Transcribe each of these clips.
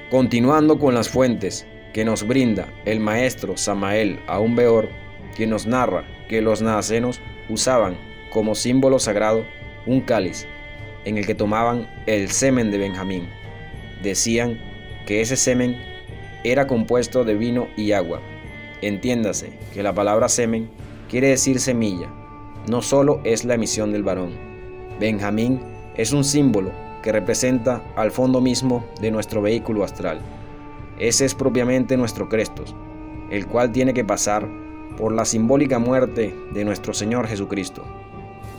Continuando con las fuentes que nos brinda el maestro Samael Aun Weor, quien nos narra que los nazarenos usaban como símbolo sagrado un cáliz en el que tomaban el semen de Benjamín. Decían que ese semen era compuesto de vino y agua. Entiéndase que la palabra semen quiere decir semilla, no solo es la emisión del varón. Benjamín es un símbolo que representa al fondo mismo de nuestro vehículo astral. Ese es propiamente nuestro Crestos, el cual tiene que pasar por la simbólica muerte de nuestro Señor Jesucristo.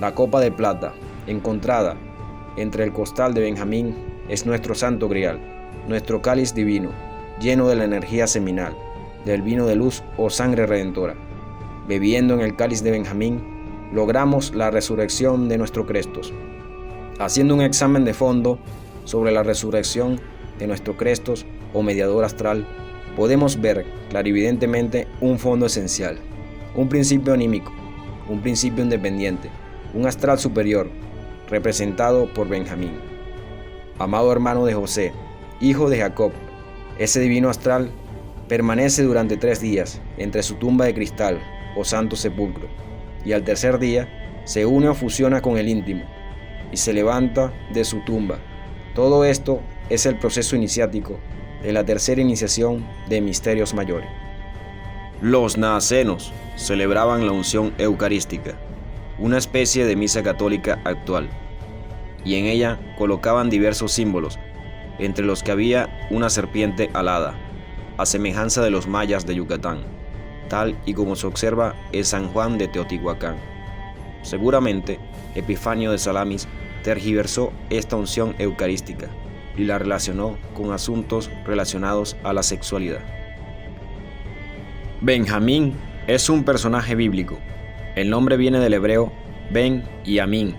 La copa de plata, encontrada entre el costal de Benjamín, es nuestro santo grial, nuestro cáliz divino, lleno de la energía seminal, del vino de luz o sangre redentora. Bebiendo en el cáliz de Benjamín, logramos la resurrección de nuestro Crestos. Haciendo un examen de fondo sobre la resurrección de nuestro Crestos o mediador astral, podemos ver clarividentemente un fondo esencial, un principio anímico, un principio independiente, un astral superior, representado por Benjamín. Amado hermano de José, hijo de Jacob, ese divino astral permanece durante 3 días entre su tumba de cristal o santo sepulcro, y al tercer día se une o fusiona con el íntimo, y se levanta de su tumba. Todo esto es el proceso iniciático de la tercera iniciación de misterios mayores. Los nazarenos celebraban la unción eucarística, una especie de misa católica actual, y en ella colocaban diversos símbolos, entre los que había una serpiente alada, a semejanza de los mayas de Yucatán, tal y como se observa en San Juan de Teotihuacán. Seguramente, Epifanio de Salamis tergiversó esta unción eucarística y la relacionó con asuntos relacionados a la sexualidad. Benjamín es un personaje bíblico. El nombre viene del hebreo Ben y Amín,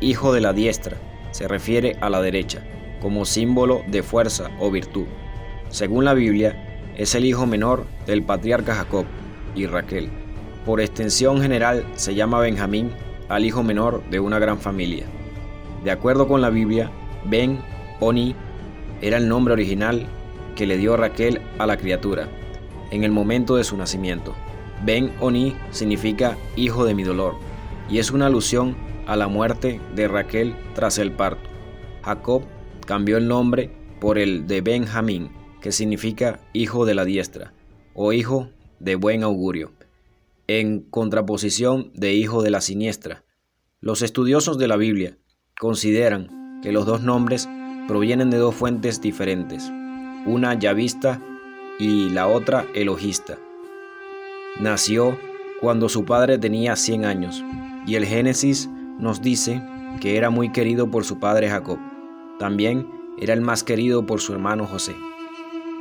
hijo de la diestra, se refiere a la derecha, como símbolo de fuerza o virtud. Según la Biblia, es el hijo menor del patriarca Jacob y Raquel. Por extensión general se llama Benjamín al hijo menor de una gran familia. De acuerdo con la Biblia, Ben-Oni era el nombre original que le dio Raquel a la criatura en el momento de su nacimiento. Ben-Oni significa hijo de mi dolor y es una alusión a la muerte de Raquel tras el parto. Jacob cambió el nombre por el de Benjamín, que significa hijo de la diestra o hijo de buen augurio, en contraposición de hijo de la siniestra. Los estudiosos de la Biblia consideran que los dos nombres provienen de dos fuentes diferentes, una yavista y la otra elohista. Nació cuando su padre tenía 100 años, y el Génesis nos dice que era muy querido por su padre Jacob. También era el más querido por su hermano José.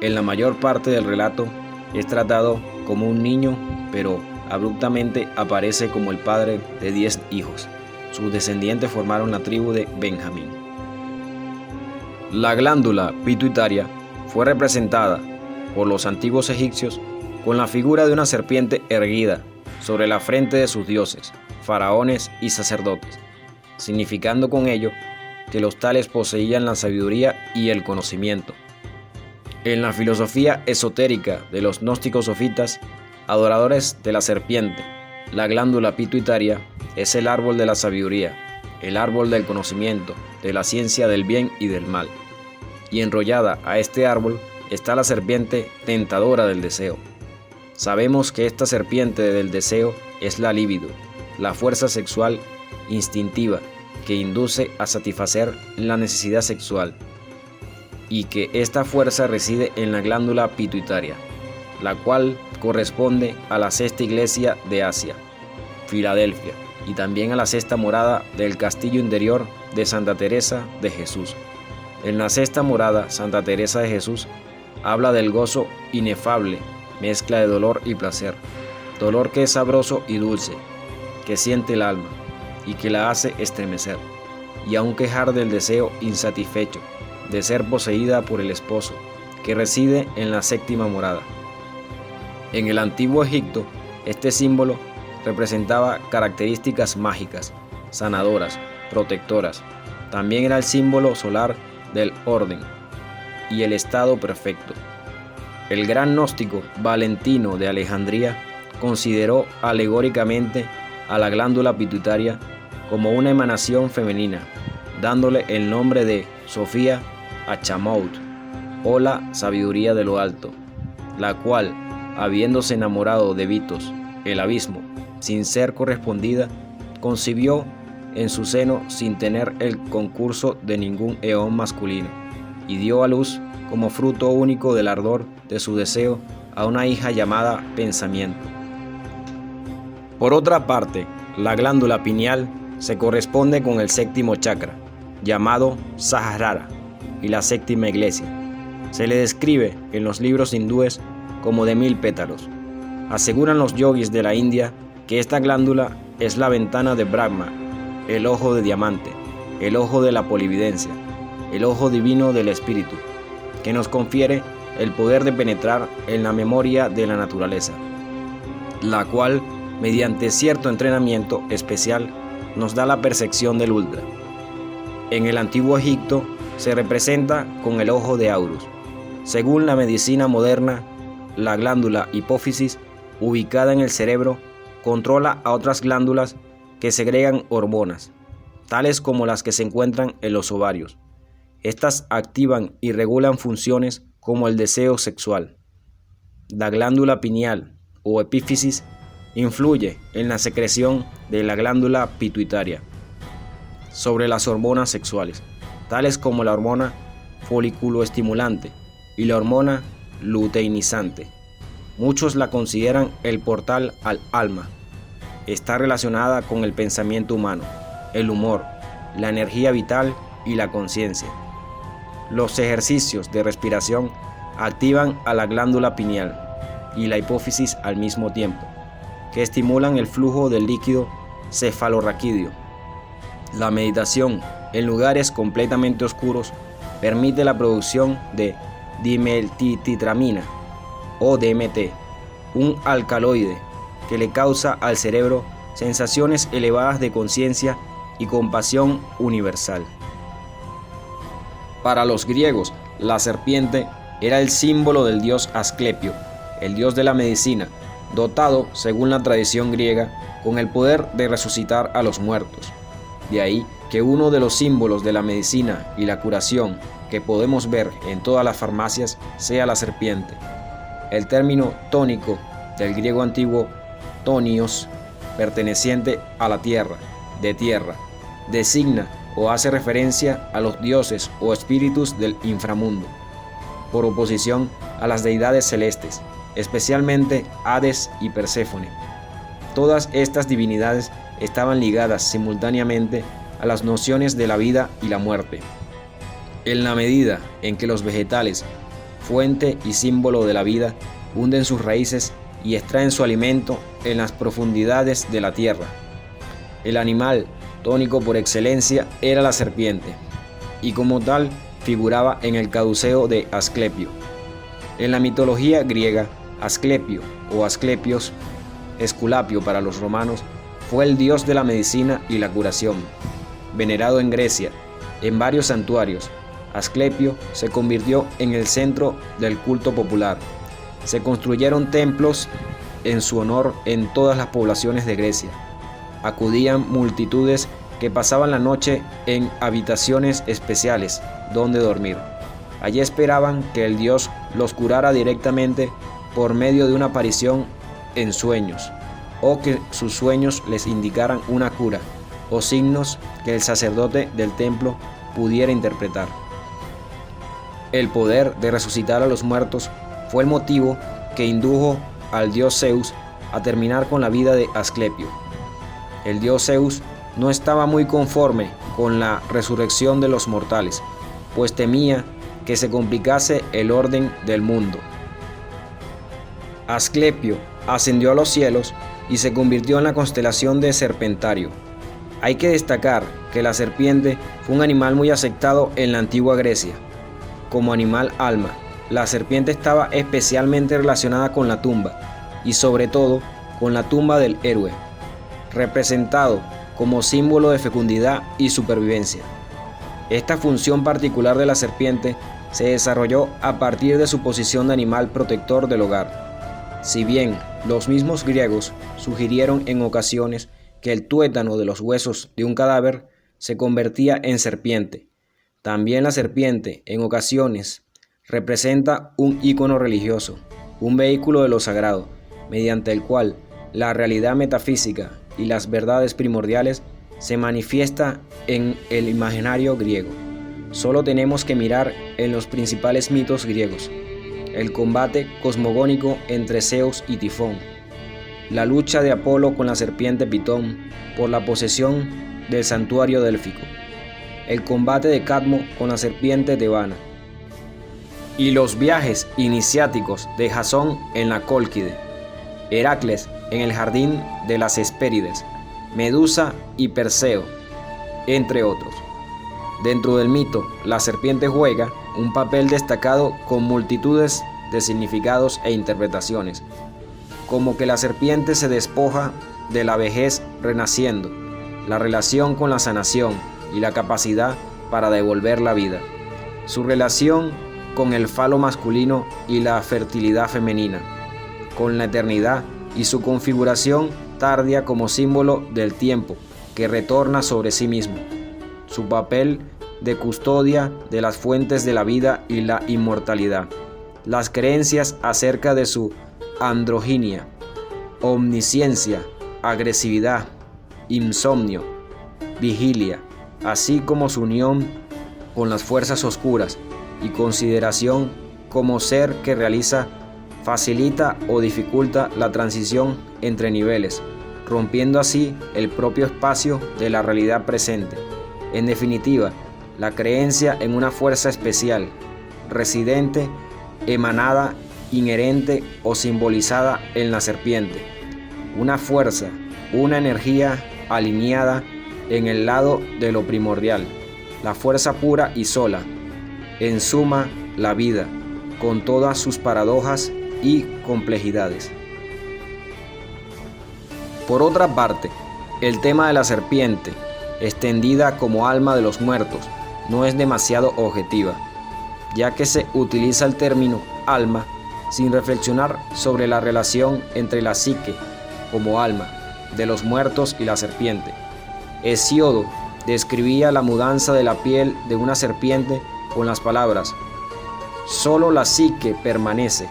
En la mayor parte del relato es tratado como un niño, pero abruptamente aparece como el padre de 10 hijos. Sus descendientes formaron la tribu de Benjamín. La glándula pituitaria fue representada por los antiguos egipcios con la figura de una serpiente erguida sobre la frente de sus dioses, faraones y sacerdotes, significando con ello que los tales poseían la sabiduría y el conocimiento. En la filosofía esotérica de los gnósticos sofitas, adoradores de la serpiente, la glándula pituitaria es el árbol de la sabiduría, el árbol del conocimiento, de la ciencia del bien y del mal. Y enrollada a este árbol está la serpiente tentadora del deseo. Sabemos que esta serpiente del deseo es la libido, la fuerza sexual instintiva que induce a satisfacer la necesidad sexual, y que esta fuerza reside en la glándula pituitaria, la cual corresponde a la sexta iglesia de Asia, Filadelfia, y también a la sexta morada del castillo interior de Santa Teresa de Jesús. En la sexta morada, Santa Teresa de Jesús habla del gozo inefable, mezcla de dolor y placer, dolor que es sabroso y dulce, que siente el alma y que la hace estremecer, y aún quejar del deseo insatisfecho de ser poseída por el esposo, que reside en la séptima morada. En el antiguo Egipto, este símbolo representaba características mágicas, sanadoras, protectoras. También era el símbolo solar del orden. y el estado perfecto. El gran gnóstico Valentino de Alejandría consideró alegóricamente a la glándula pituitaria como una emanación femenina, dándole el nombre de Sofía Achamout, o la sabiduría de lo alto, la cual, habiéndose enamorado de Bitos, el abismo, sin ser correspondida, concibió en su seno sin tener el concurso de ningún eón masculino, y dio a luz, como fruto único del ardor de su deseo, a una hija llamada Pensamiento. Por otra parte, la glándula pineal se corresponde con el séptimo chakra, llamado Sahasrara, y la séptima iglesia. Se le describe en los libros hindúes como de 1000 pétalos. Aseguran los yogis de la India que esta glándula es la ventana de Brahma, el ojo de diamante, el ojo de la polividencia, el ojo divino del espíritu, que nos confiere el poder de penetrar en la memoria de la naturaleza, la cual, mediante cierto entrenamiento especial, nos da la percepción del ultra. En el antiguo Egipto se representa con el ojo de Horus. Según la medicina moderna, la glándula hipófisis, ubicada en el cerebro, controla a otras glándulas que segregan hormonas, tales como las que se encuentran en los ovarios. Estas activan y regulan funciones como el deseo sexual. La glándula pineal o epífisis influye en la secreción de la glándula pituitaria sobre las hormonas sexuales, tales como la hormona foliculoestimulante y la hormona luteinizante. Muchos la consideran el portal al alma. Está relacionada con el pensamiento humano, el humor, la energía vital y la conciencia. Los ejercicios de respiración activan a la glándula pineal y la hipófisis al mismo tiempo, que estimulan el flujo del líquido cefalorraquídeo. La meditación en lugares completamente oscuros permite la producción de dimetiltitramina o DMT, un alcaloide que le causa al cerebro sensaciones elevadas de conciencia y compasión universal. Para los griegos, la serpiente era el símbolo del dios Asclepio, el dios de la medicina, dotado, según la tradición griega, con el poder de resucitar a los muertos. De ahí que uno de los símbolos de la medicina y la curación que podemos ver en todas las farmacias sea la serpiente. El término tónico del griego antiguo tonios, perteneciente a la tierra, de tierra, designa o hace referencia a los dioses o espíritus del inframundo, por oposición a las deidades celestes, especialmente Hades y Perséfone. Todas estas divinidades estaban ligadas simultáneamente a las nociones de la vida y la muerte. En la medida en que los vegetales, fuente y símbolo de la vida, hunden sus raíces y extraen su alimento en las profundidades de la tierra. El animal tónico por excelencia era la serpiente, y como tal figuraba en el caduceo de Asclepio. En la mitología griega, Asclepio o Asclepios, Esculapio para los romanos, fue el dios de la medicina y la curación. Venerado en Grecia, en varios santuarios, Asclepio se convirtió en el centro del culto popular. Se construyeron templos en su honor en todas las poblaciones de Grecia. Acudían multitudes que pasaban la noche en habitaciones especiales donde dormir. Allí esperaban que el dios los curara directamente por medio de una aparición en sueños, o que sus sueños les indicaran una cura o signos que el sacerdote del templo pudiera interpretar. El poder de resucitar a los muertos fue el motivo que indujo al dios Zeus a terminar con la vida de Asclepio. El dios Zeus no estaba muy conforme con la resurrección de los mortales, pues temía que se complicase el orden del mundo. Asclepio ascendió a los cielos y se convirtió en la constelación de Serpentario. Hay que destacar que la serpiente fue un animal muy aceptado en la antigua Grecia. Como animal alma, la serpiente estaba especialmente relacionada con la tumba, y sobre todo con la tumba del héroe, representado como símbolo de fecundidad y supervivencia. Esta función particular de la serpiente se desarrolló a partir de su posición de animal protector del hogar. Si bien los mismos griegos sugirieron en ocasiones que el tuétano de los huesos de un cadáver se convertía en serpiente, también la serpiente en ocasiones representa un ícono religioso, un vehículo de lo sagrado, mediante el cual la realidad metafísica y las verdades primordiales se manifiesta en el imaginario griego. Solo tenemos que mirar en los principales mitos griegos: el combate cosmogónico entre Zeus y Tifón, la lucha de Apolo con la serpiente Pitón por la posesión del santuario délfico, el combate de Cadmo con la serpiente Tebana, y los viajes iniciáticos de Jasón en la Cólquide, Heracles en el jardín de las Hespérides, Medusa y Perseo, entre otros. Dentro del mito, la serpiente juega un papel destacado con multitudes de significados e interpretaciones, como que la serpiente se despoja de la vejez renaciendo, la relación con la sanación y la capacidad para devolver la vida, su relación con el falo masculino y la fertilidad femenina, con la eternidad y su configuración tardía como símbolo del tiempo que retorna sobre sí mismo, su papel de custodia de las fuentes de la vida y la inmortalidad, las creencias acerca de su androginia, omnisciencia, agresividad, insomnio, vigilia, así como su unión con las fuerzas oscuras y consideración como ser que realiza, facilita o dificulta la transición entre niveles, rompiendo así el propio espacio de la realidad presente. En definitiva, la creencia en una fuerza especial, residente, emanada, inherente o simbolizada en la serpiente. Una fuerza, una energía alineada en el lado de lo primordial, la fuerza pura y sola, en suma, la vida, con todas sus paradojas y complejidades. Por otra parte, el tema de la serpiente, extendida como alma de los muertos, no es demasiado objetiva, ya que se utiliza el término alma sin reflexionar sobre la relación entre la psique, como alma, de los muertos y la serpiente. Hesíodo describía la mudanza de la piel de una serpiente con las palabras: solo la psique permanece.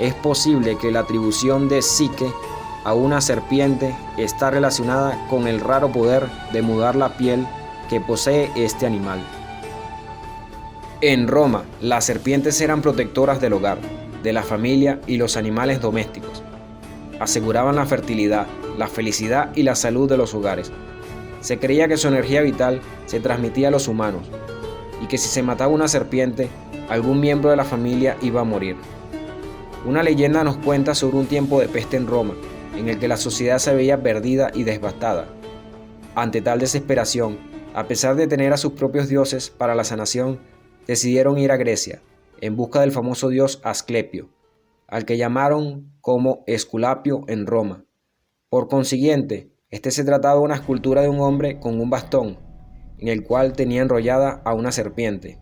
Es posible que la atribución de psique a una serpiente está relacionada con el raro poder de mudar la piel que posee este animal. En Roma, las serpientes eran protectoras del hogar, de la familia y los animales domésticos. Aseguraban la fertilidad, la felicidad y la salud de los hogares. Se creía que su energía vital se transmitía a los humanos y que si se mataba una serpiente, algún miembro de la familia iba a morir. Una leyenda nos cuenta sobre un tiempo de peste en Roma, en el que la sociedad se veía perdida y devastada. Ante tal desesperación, a pesar de tener a sus propios dioses para la sanación, decidieron ir a Grecia, en busca del famoso dios Asclepio, al que llamaron como Esculapio en Roma. Por consiguiente, este se trataba de una escultura de un hombre con un bastón, en el cual tenía enrollada a una serpiente.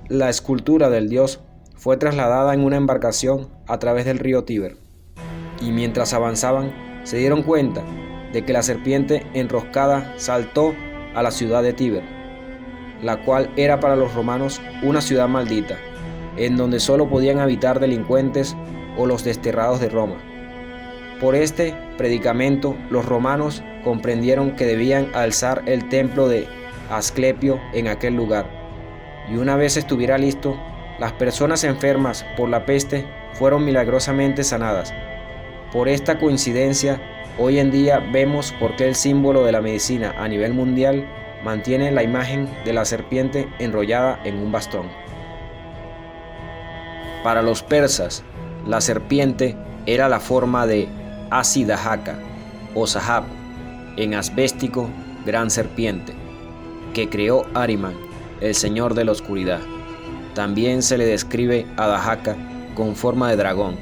La escultura del dios fue trasladada en una embarcación a través del río Tíber, y mientras avanzaban se dieron cuenta de que la serpiente enroscada saltó a la ciudad de Tíber, la cual era para los romanos una ciudad maldita, en donde solo podían habitar delincuentes o los desterrados de Roma. Por este predicamento, los romanos comprendieron que debían alzar el templo de Asclepio en aquel lugar, y una vez estuviera listo, las personas enfermas por la peste fueron milagrosamente sanadas. Por esta coincidencia, hoy en día vemos por qué el símbolo de la medicina a nivel mundial mantiene la imagen de la serpiente enrollada en un bastón. Para los persas, la serpiente era la forma de Asidahaka o Sahab, en asbéstico, gran serpiente, que creó Ahriman, el señor de la oscuridad. También se le describe a Dahaka con forma de dragón,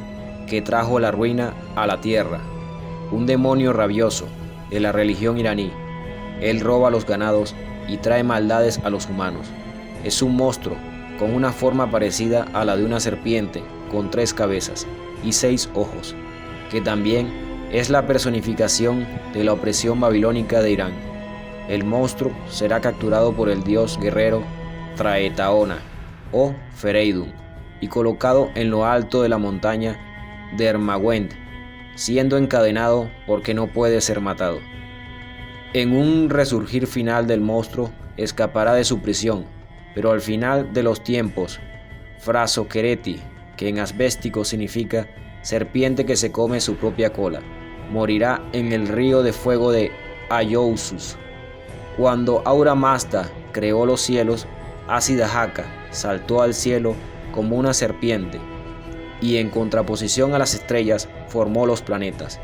que trajo la ruina a la tierra, un demonio rabioso de la religión iraní. Él roba los ganados y trae maldades a los humanos. Es un monstruo con una forma parecida a la de una serpiente, con 3 cabezas y 6 ojos, que también es la personificación de la opresión babilónica de Irán. El monstruo será capturado por el dios guerrero Traetaona o Fereidun y colocado en lo alto de la montaña de Hermagüend, siendo encadenado porque no puede ser matado. En un resurgir final del monstruo escapará de su prisión, pero al final de los tiempos, Frasokereti, que en asbéstico significa serpiente que se come su propia cola, morirá en el río de fuego de Ayousus. Cuando Ahura Mazda creó los cielos, Asidahaka saltó al cielo como una serpiente y en contraposición a las estrellas formó los planetas.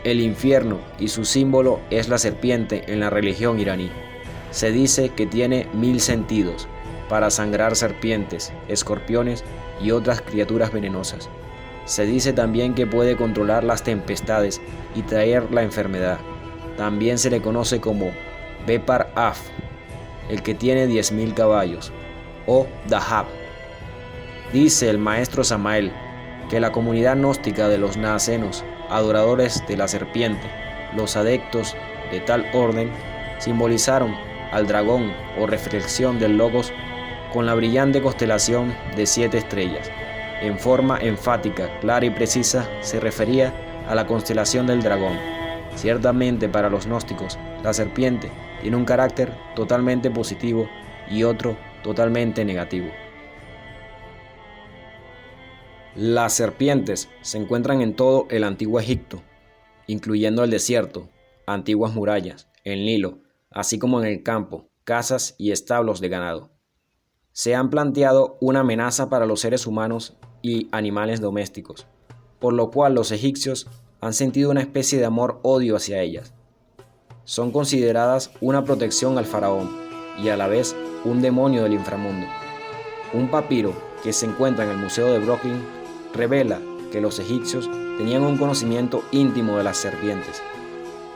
El infierno y su símbolo es la serpiente en la religión iraní. Se dice que tiene 1000 sentidos para sangrar serpientes, escorpiones y otras criaturas venenosas. Se dice también que puede controlar las tempestades y traer la enfermedad. También se le conoce como Bepar Af, el que tiene 10.000 caballos, o Dahab. Dice el maestro Samael que la comunidad gnóstica de los naacenos, adoradores de la serpiente, los adeptos de tal orden, simbolizaron al dragón o reflexión del logos con la brillante constelación de 7 estrellas. En forma enfática, clara y precisa se refería a la constelación del dragón. Ciertamente para los gnósticos, la serpiente tiene un carácter totalmente positivo y otro totalmente negativo. Las serpientes se encuentran en todo el antiguo Egipto, incluyendo el desierto, antiguas murallas, el Nilo, así como en el campo, casas y establos de ganado. Se han planteado una amenaza para los seres humanos y animales domésticos, por lo cual los egipcios han sentido una especie de amor-odio hacia ellas. Son consideradas una protección al faraón y a la vez un demonio del inframundo. Un papiro que se encuentra en el Museo de Brooklyn revela que los egipcios tenían un conocimiento íntimo de las serpientes.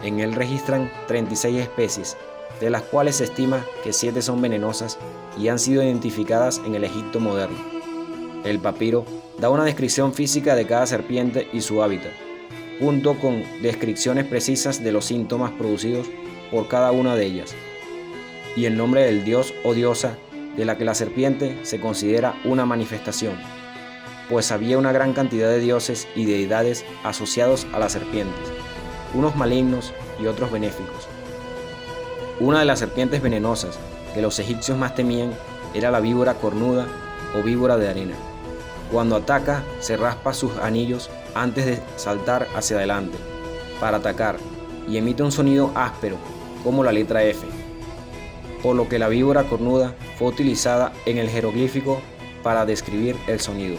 En él registran 36 especies, de las cuales se estima que 7 son venenosas y han sido identificadas en el Egipto moderno. El papiro da una descripción física de cada serpiente y su hábitat, junto con descripciones precisas de los síntomas producidos por cada una de ellas, y el nombre del dios o diosa de la que la serpiente se considera una manifestación, pues había una gran cantidad de dioses y deidades asociados a las serpientes, unos malignos y otros benéficos. Una de las serpientes venenosas que los egipcios más temían era la víbora cornuda o víbora de arena. Cuando ataca, se raspa sus anillos antes de saltar hacia adelante para atacar y emite un sonido áspero como la letra F, por lo que la víbora cornuda fue utilizada en el jeroglífico para describir el sonido.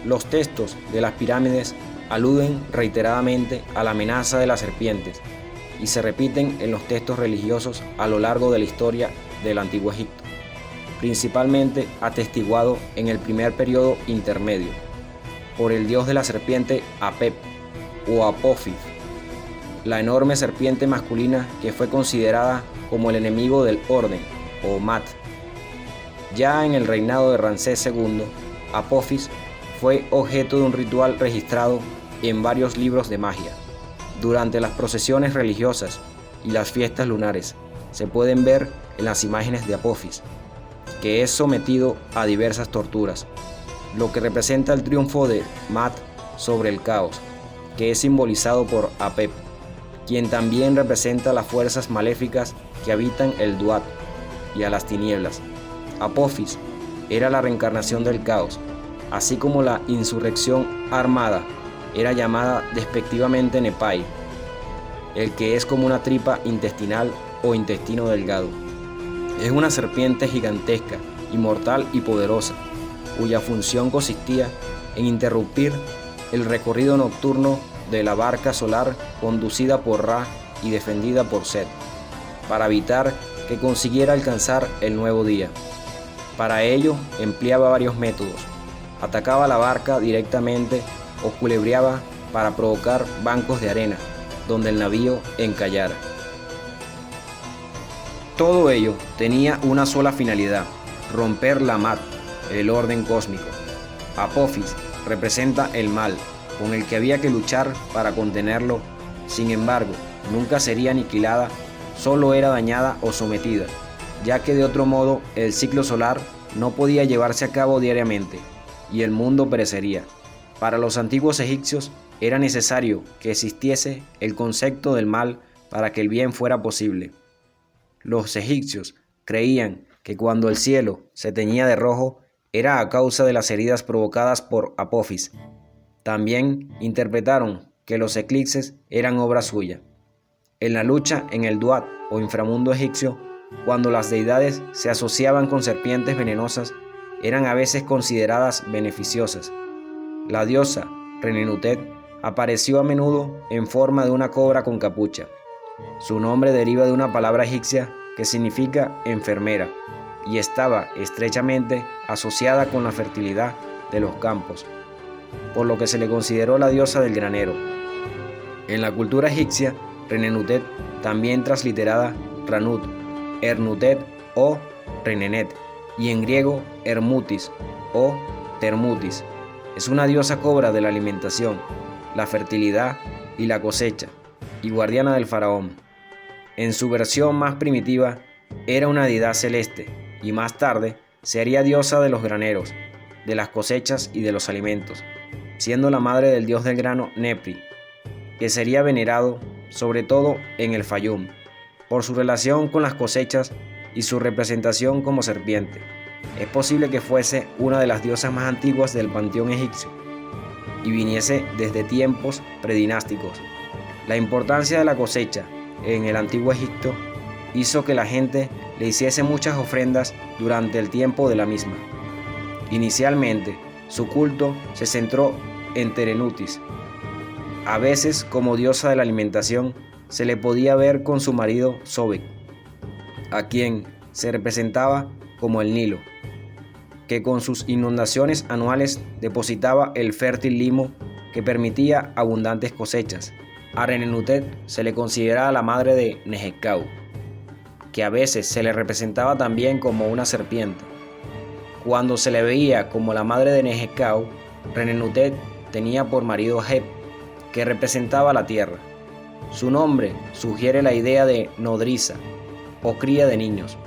Los textos de las pirámides aluden reiteradamente a la amenaza de las serpientes y se repiten en los textos religiosos a lo largo de la historia del Antiguo Egipto, principalmente atestiguado en el primer periodo intermedio, por el dios de la serpiente Apep o Apophis, la enorme serpiente masculina que fue considerada como el enemigo del orden, o Mat. Ya en el reinado de Ramsés II, Apophis fue objeto de un ritual registrado en varios libros de magia. Durante las procesiones religiosas y las fiestas lunares se pueden ver en las imágenes de Apophis, que es sometido a diversas torturas, lo que representa el triunfo de Mat sobre el caos, que es simbolizado por Apep, quien también representa las fuerzas maléficas que habitan el Duat y a las tinieblas. Apophis era la reencarnación del caos, así como la insurrección armada era llamada despectivamente Nepai, el que es como una tripa intestinal o intestino delgado. Es una serpiente gigantesca, inmortal y poderosa, cuya función consistía en interrumpir el recorrido nocturno de la barca solar conducida por Ra y defendida por Set, para evitar que consiguiera alcanzar el nuevo día. Para ello empleaba varios métodos. Atacaba la barca directamente o culebreaba para provocar bancos de arena, donde el navío encallara. Todo ello tenía una sola finalidad, romper la Mat, el orden cósmico. Apophis representa el mal, con el que había que luchar para contenerlo. Sin embargo, nunca sería aniquilada, solo era dañada o sometida, ya que de otro modo el ciclo solar no podía llevarse a cabo diariamente, y el mundo perecería. Para los antiguos egipcios era necesario que existiese el concepto del mal para que el bien fuera posible. Los egipcios creían que cuando el cielo se teñía de rojo era a causa de las heridas provocadas por Apophis. También interpretaron que los eclipses eran obra suya. En la lucha en el Duat o inframundo egipcio, cuando las deidades se asociaban con serpientes venenosas, eran a veces consideradas beneficiosas. La diosa Renenutet apareció a menudo en forma de una cobra con capucha. Su nombre deriva de una palabra egipcia que significa enfermera y estaba estrechamente asociada con la fertilidad de los campos, por lo que se le consideró la diosa del granero. En la cultura egipcia, Renenutet, también transliterada Ranut, Ernutet o Renenet, y en griego Hermutis o Termutis, es una diosa cobra de la alimentación, la fertilidad y la cosecha, y guardiana del faraón. En su versión más primitiva, era una deidad celeste, y más tarde se haría diosa de los graneros, de las cosechas y de los alimentos, siendo la madre del dios del grano Nepri, que sería venerado sobre todo en el Fayum, por su relación con las cosechas y su representación como serpiente. Es posible que fuese una de las diosas más antiguas del panteón egipcio y viniese desde tiempos predinásticos. La importancia de la cosecha en el antiguo Egipto hizo que la gente le hiciese muchas ofrendas durante el tiempo de la misma. Inicialmente, su culto se centró en Terenutis. A veces, como diosa de la alimentación, se le podía ver con su marido Sobek, a quien se representaba como el Nilo, que con sus inundaciones anuales depositaba el fértil limo que permitía abundantes cosechas. A Renenutet se le consideraba la madre de Nehekhau, que a veces se le representaba también como una serpiente. Cuando se le veía como la madre de Nehekhau, Renenutet tenía por marido a Heb, que representaba la tierra. Su nombre sugiere la idea de nodriza o cría de niños.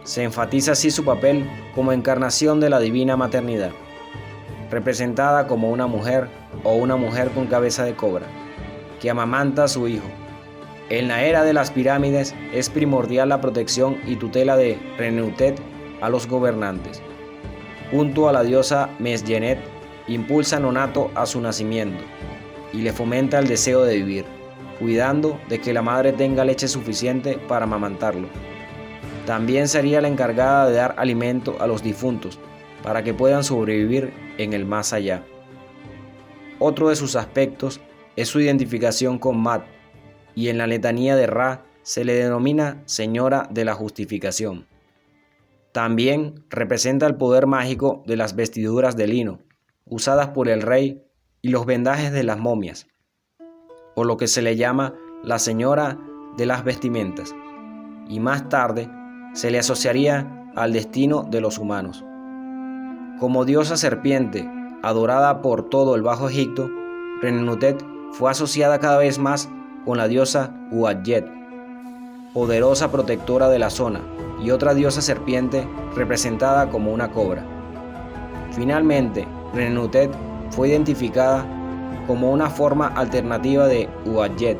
Se enfatiza así su papel como encarnación de la divina maternidad, representada como una mujer o una mujer con cabeza de cobra, que amamanta a su hijo. En la era de las pirámides es primordial la protección y tutela de Renenutet a los gobernantes. Junto a la diosa Mesyenet, impulsa a Nonato a su nacimiento y le fomenta el deseo de vivir, cuidando de que la madre tenga leche suficiente para amamantarlo. También sería la encargada de dar alimento a los difuntos para que puedan sobrevivir en el más allá. Otro de sus aspectos es su identificación con Mat, y en la letanía de Ra se le denomina Señora de la Justificación. También representa el poder mágico de las vestiduras de lino, usadas por el rey, y los vendajes de las momias, por lo que se le llama la Señora de las Vestimentas, y más tarde se le asociaría al destino de los humanos. Como diosa serpiente, adorada por todo el Bajo Egipto, Renenutet fue asociada cada vez más con la diosa Uadyet, poderosa protectora de la zona, y otra diosa serpiente representada como una cobra. Finalmente, Renenutet fue identificada como una forma alternativa de Uadyet,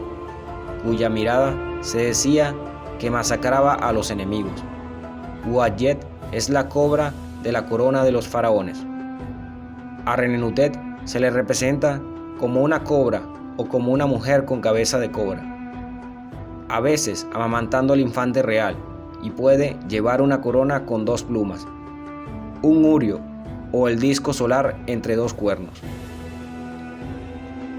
cuya mirada se decía que masacraba a los enemigos. Uadyet es la cobra de la corona de los faraones. A Renenutet se le representa como una cobra o como una mujer con cabeza de cobra, a veces amamantando al infante real, y puede llevar una corona con 2 plumas, un urio o el disco solar entre 2 cuernos.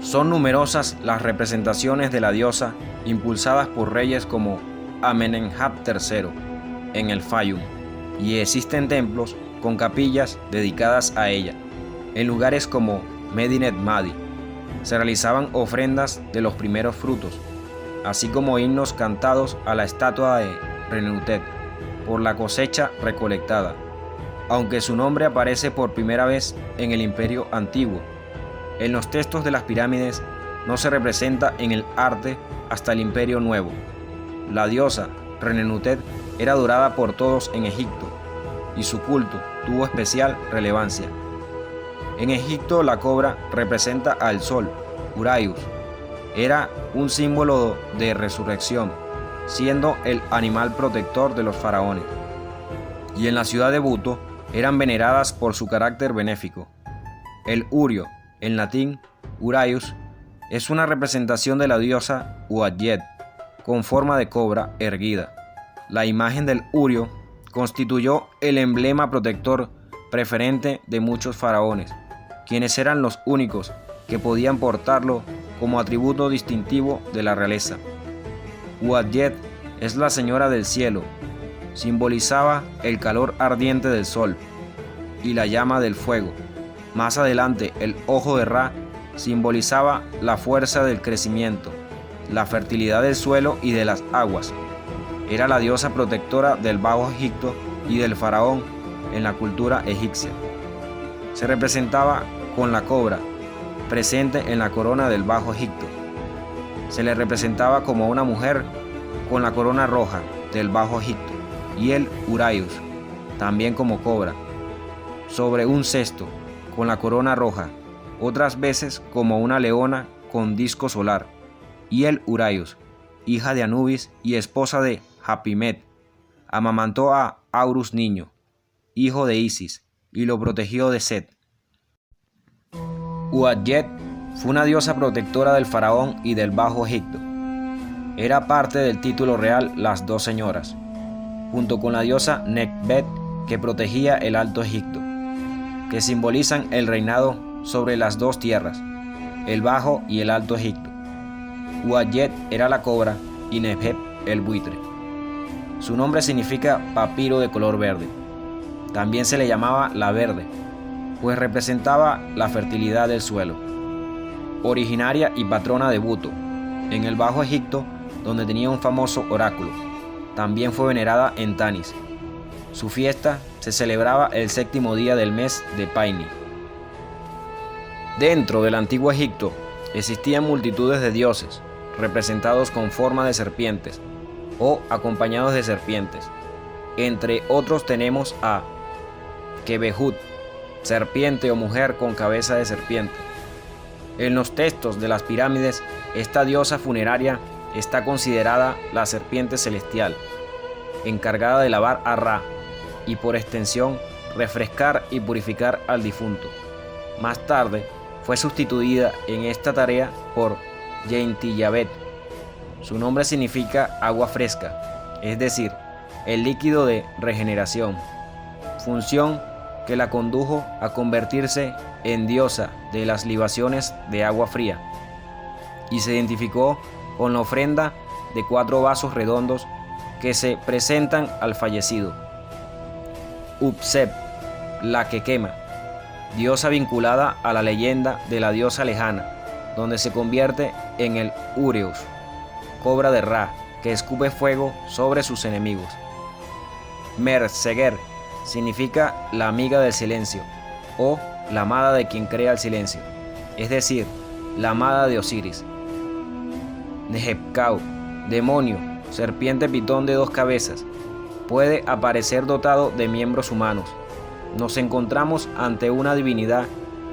Son numerosas las representaciones de la diosa impulsadas por reyes como Amenemhat III en el Fayum, y existen templos con capillas dedicadas a ella. En lugares como Medinet Madi se realizaban ofrendas de los primeros frutos, así como himnos cantados a la estatua de Renenutet por la cosecha recolectada. aunque su nombre aparece por primera vez en el Imperio Antiguo. En los textos de las pirámides no se representa en el arte hasta el Imperio Nuevo. La diosa Renenutet era adorada por todos en Egipto y su culto tuvo especial relevancia. En Egipto la cobra representa al sol, Uraeus. Era un símbolo de resurrección, siendo el animal protector de los faraones. Y en la ciudad de Buto eran veneradas por su carácter benéfico. El Urio, en latín Uraeus, es una representación de la diosa Uatyet, con forma de cobra erguida. La imagen del Urio constituyó el emblema protector preferente de muchos faraones, quienes eran los únicos que podían portarlo como atributo distintivo de la realeza. Uatyet es la señora del cielo, simbolizaba el calor ardiente del sol y la llama del fuego. Más adelante, el ojo de Ra simbolizaba la fuerza del crecimiento, la fertilidad del suelo y de las aguas. Era la diosa protectora del Bajo Egipto y del faraón en la cultura egipcia. Se representaba con la cobra, presente en la corona del Bajo Egipto. Se le representaba como una mujer con la corona roja del Bajo Egipto y el Uraeus, también como cobra, sobre un cesto con la corona roja, otras veces como una leona con disco solar, y el Uraeus, hija de Anubis y esposa de Hapimet, amamantó a Aurus niño, hijo de Isis, y lo protegió de Set. Uatyet fue una diosa protectora del faraón y del Bajo Egipto. Era parte del título real las dos señoras, junto con la diosa Nekhbet, que protegía el Alto Egipto, que simbolizan el reinado sobre las dos tierras, el Bajo y el Alto Egipto. Uatyet era la cobra y Nekhbet el buitre. Su nombre significa papiro de color verde. También se le llamaba la verde, pues representaba la fertilidad del suelo. Originaria y patrona de Buto, en el Bajo Egipto, donde tenía un famoso oráculo. También fue venerada en Tanis. Su fiesta se celebraba el 7º día del mes de Paini. Dentro del antiguo Egipto existían multitudes de dioses, representados con forma de serpientes o acompañados de serpientes. Entre otros tenemos a Quebehut, serpiente o mujer con cabeza de serpiente. En los textos de las pirámides, esta diosa funeraria está considerada la serpiente celestial, encargada de lavar a Ra y por extensión refrescar y purificar al difunto. Más tarde fue sustituida en esta tarea por Yentiyabet. Su nombre significa agua fresca, es decir, el líquido de regeneración, función que la condujo a convertirse en diosa de las libaciones de agua fría, y se identificó con la ofrenda de 4 vasos redondos que se presentan al fallecido. Upsep, la que quema, diosa vinculada a la leyenda de la diosa lejana, donde se convierte en el Ureus, cobra de Ra, que escupe fuego sobre sus enemigos. Merseger significa la amiga del silencio, o la amada de quien crea el silencio, es decir, la amada de Osiris. Nehebkau, demonio, serpiente pitón de 2 cabezas, puede aparecer dotado de miembros humanos. Nos encontramos ante una divinidad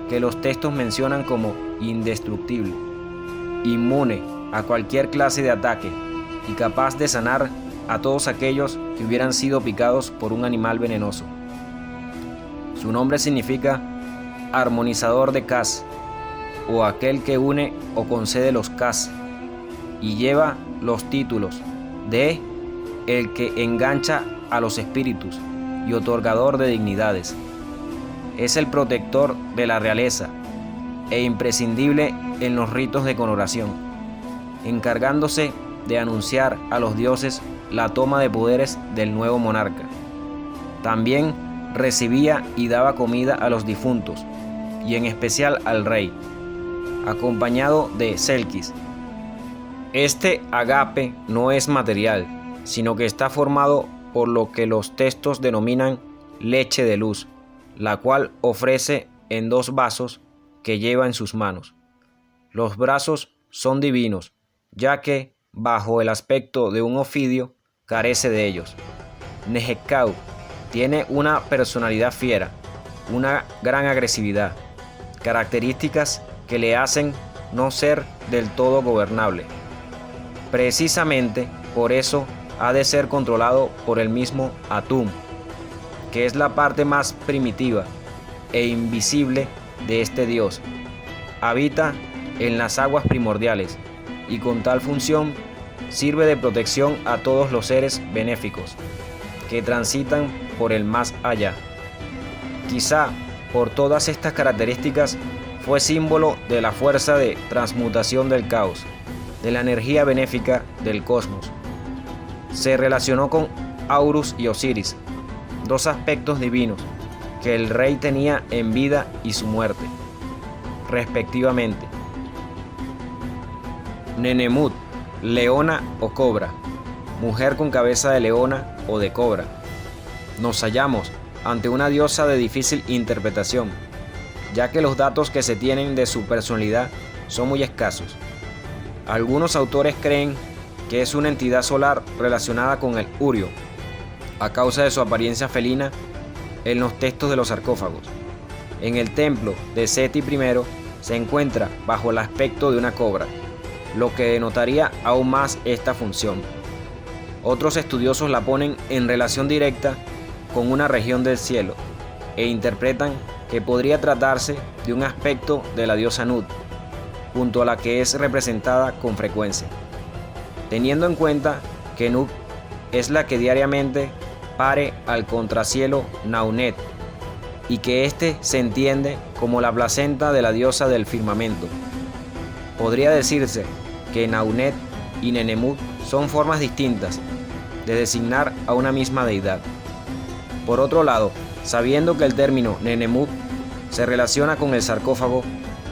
que los textos mencionan como indestructible, inmune a cualquier clase de ataque y capaz de sanar a todos aquellos que hubieran sido picados por un animal venenoso. Su nombre significa armonizador de Kas, o aquel que une o concede los Kas, y lleva los títulos de el que engancha a los espíritus y otorgador de dignidades. Es el protector de la realeza e imprescindible en los ritos de coronación, encargándose de anunciar a los dioses la toma de poderes del nuevo monarca. También recibía y daba comida a los difuntos, y en especial al rey, acompañado de Selkis. Este agape no es material, sino que está formado por lo que los textos denominan leche de luz, la cual ofrece en 2 vasos que lleva en sus manos. Los brazos son divinos, ya que, bajo el aspecto de un ofidio, carece de ellos. Nehekhau tiene una personalidad fiera, una gran agresividad, características que le hacen no ser del todo gobernable. Precisamente por eso ha de ser controlado por el mismo Atum, que es la parte más primitiva e invisible de este dios. Habita en las aguas primordiales y con tal función sirve de protección a todos los seres benéficos que transitan por el más allá. Quizá por todas estas características fue símbolo de la fuerza de transmutación del caos, de la energía benéfica del cosmos. Se relacionó con Horus y Osiris, 2 aspectos divinos que el rey tenía en vida y su muerte, respectivamente. Nenemut, leona o cobra, mujer con cabeza de leona o de cobra. Nos hallamos ante una diosa de difícil interpretación, ya que los datos que se tienen de su personalidad son muy escasos. Algunos autores creen que es una entidad solar relacionada con el Urio, a causa de su apariencia felina en los textos de los sarcófagos. En el templo de Seti I se encuentra bajo el aspecto de una cobra, lo que denotaría aún más esta función. Otros estudiosos la ponen en relación directa con una región del cielo e interpretan que podría tratarse de un aspecto de la diosa Nut, junto a la que es representada con frecuencia, teniendo en cuenta que Nut es la que diariamente pare al contracielo Naunet y que éste se entiende como la placenta de la diosa del firmamento. Podría decirse que Naunet y Nenemut son formas distintas de designar a una misma deidad. Por otro lado, sabiendo que el término Nenemut se relaciona con el sarcófago,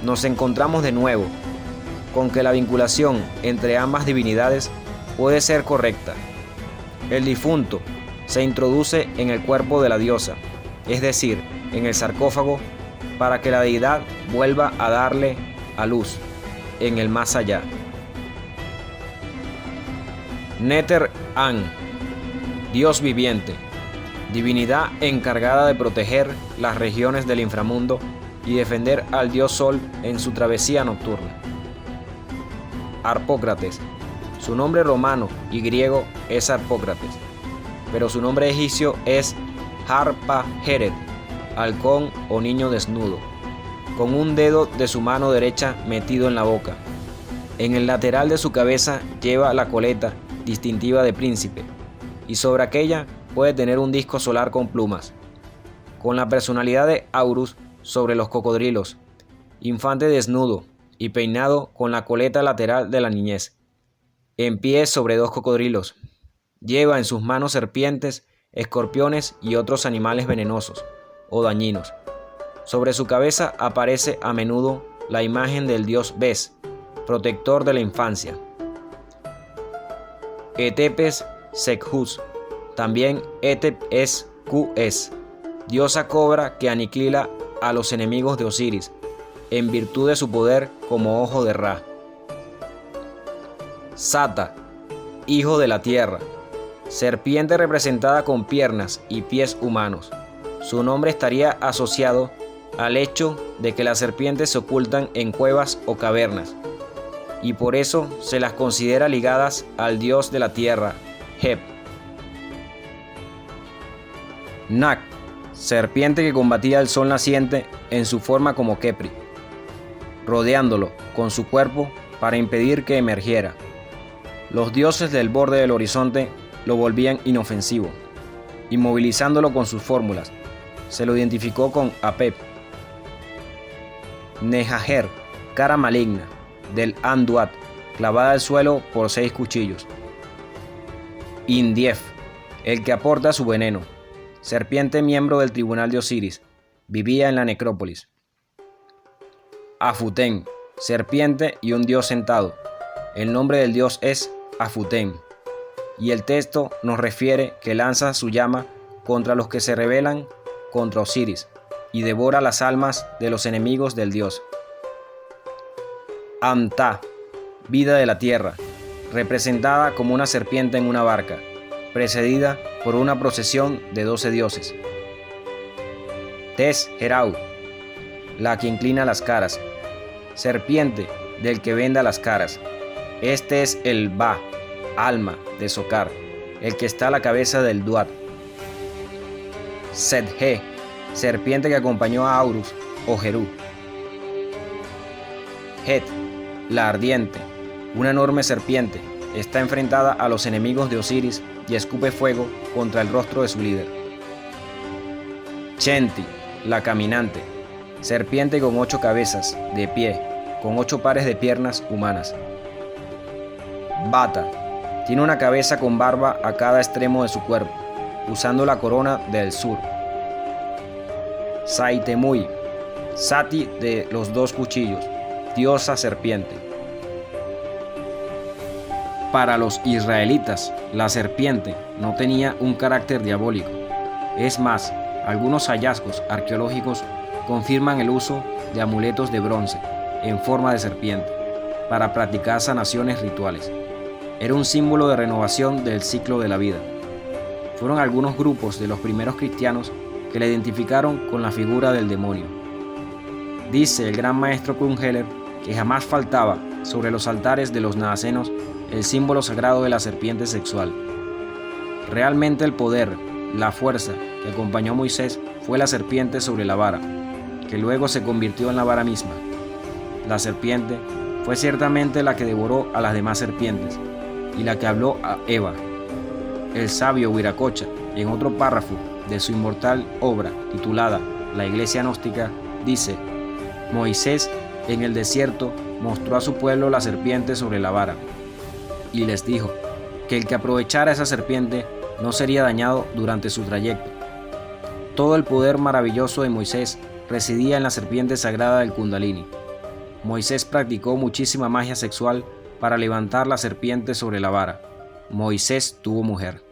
nos encontramos de nuevo con que la vinculación entre ambas divinidades puede ser correcta. El difunto se introduce en el cuerpo de la diosa, es decir, en el sarcófago, para que la deidad vuelva a darle a luz en el más allá. Neter-An, dios viviente, divinidad encargada de proteger las regiones del inframundo y defender al dios Sol en su travesía nocturna. Harpócrates, su nombre romano y griego es Harpócrates, pero su nombre egipcio es Harpa-Heret, halcón o niño desnudo, con un dedo de su mano derecha metido en la boca. En el lateral de su cabeza lleva la coleta distintiva de príncipe, y sobre aquella puede tener un disco solar con plumas, con la personalidad de Horus sobre los cocodrilos, infante desnudo y peinado con la coleta lateral de la niñez, en pie sobre 2 cocodrilos. Lleva en sus manos serpientes, escorpiones y otros animales venenosos o dañinos. Sobre su cabeza aparece a menudo la imagen del dios Bes, protector de la infancia. Etepes Sekhus, también Etep es Qs, diosa cobra que aniquila a los enemigos de Osiris, en virtud de su poder como ojo de Ra. Sata, hijo de la tierra, serpiente representada con piernas y pies humanos. Su nombre estaría asociado al hecho de que las serpientes se ocultan en cuevas o cavernas, y por eso se las considera ligadas al dios de la tierra, Heb. Nak, serpiente que combatía el sol naciente en su forma como Kepri, rodeándolo con su cuerpo para impedir que emergiera. Los dioses del borde del horizonte lo volvían inofensivo, inmovilizándolo con sus fórmulas. Se lo identificó con Apep. Nehajer, cara maligna, del Anduat, clavada al suelo por 6 cuchillos. Indief, el que aporta su veneno, serpiente miembro del tribunal de Osiris, vivía en la necrópolis. Afuten, serpiente y un dios sentado. El nombre del dios es Afuten, y el texto nos refiere que lanza su llama contra los que se rebelan contra Osiris y devora las almas de los enemigos del dios. Amtá, vida de la tierra, representada como una serpiente en una barca, precedida por una procesión de 12 dioses. Tes-Herau, la que inclina las caras, serpiente del que venda las caras. Este es el Ba, alma de Sokar, el que está a la cabeza del Duat. Set-He, serpiente que acompañó a Horus o Herú. Het, la ardiente, una enorme serpiente, está enfrentada a los enemigos de Osiris y escupe fuego contra el rostro de su líder. Chenti, la caminante, serpiente con 8 cabezas, de pie, con 8 pares de piernas humanas. Bata, tiene una cabeza con barba a cada extremo de su cuerpo, usando la corona del sur. Saitemui, Sati de los 2 cuchillos, diosa serpiente. Para los israelitas, la serpiente no tenía un carácter diabólico. Es más, algunos hallazgos arqueológicos confirman el uso de amuletos de bronce en forma de serpiente para practicar sanaciones rituales. Era un símbolo de renovación del ciclo de la vida. Fueron algunos grupos de los primeros cristianos que la identificaron con la figura del demonio. Dice el gran maestro Krumheller que jamás faltaba sobre los altares de los nazarenos el símbolo sagrado de la serpiente sexual. Realmente el poder, la fuerza que acompañó a Moisés fue la serpiente sobre la vara, que luego se convirtió en la vara misma. La serpiente fue ciertamente la que devoró a las demás serpientes y la que habló a Eva. El sabio Viracocha, en otro párrafo de su inmortal obra titulada La Iglesia Gnóstica, dice: Moisés en el desierto mostró a su pueblo la serpiente sobre la vara y les dijo que el que aprovechara esa serpiente no sería dañado durante su trayecto. Todo el poder maravilloso de Moisés residía en la serpiente sagrada del Kundalini. Moisés practicó muchísima magia sexual para levantar la serpiente sobre la vara. Moisés tuvo mujer.